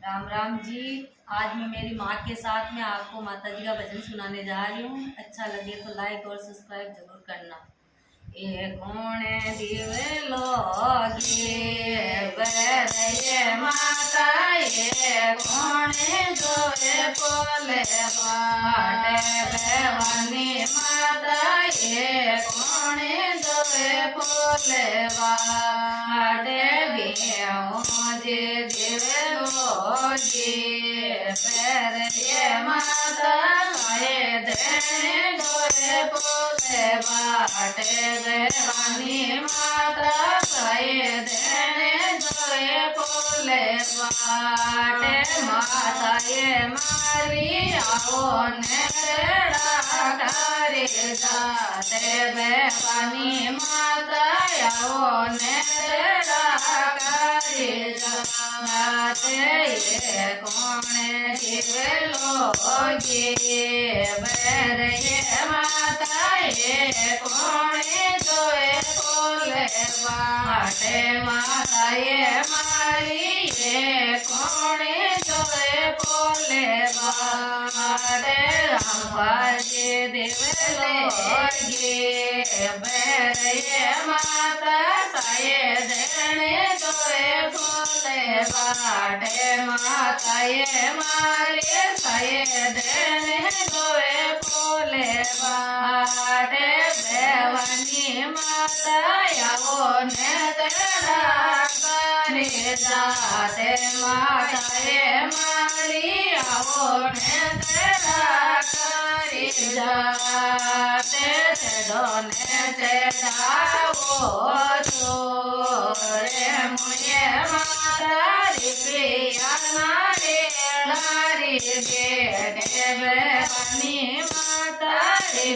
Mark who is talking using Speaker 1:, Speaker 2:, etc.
Speaker 1: राम राम जी। आज मैं मेरी माँ के साथ में आपको माता जी का भजन सुनाने जा रही हूँ। अच्छा लगे तो लाइक और सब्सक्राइब जरूर करना। ये कौन दिवे लोगे बरये माता, ये कौन जोए बोले बाटे बेवानी माता, ये कौन जोए बोले बाटे मुझे दिवे लोगे बरये माता, ये देने जोए बोले बाटे बेवानी माता, साये देने जोए बोले बाटे माता, ये मारी आओ नेड़ा करे जाते बेवानी माता, आओ नेड़ा करे जाते। ये कौन दिवे लोगे बरये माता, ये कौन जोए बोले बाटे माता, ये मारी ये कौन जोए बोले बाटे। रामपाजी दिवे लोगे बरये माता, साये देने जोए बोले बाटे माता, ये मारी साये देने जोए बोले बाटे बेवानी माता, आओ नेड़ा करे जाते माता, ये मारी आओ नेड़ा करे जाते। दोने चढ़ाओ रे मुझे माता री प्रिया नारी नारी बेटे बेवानी माता री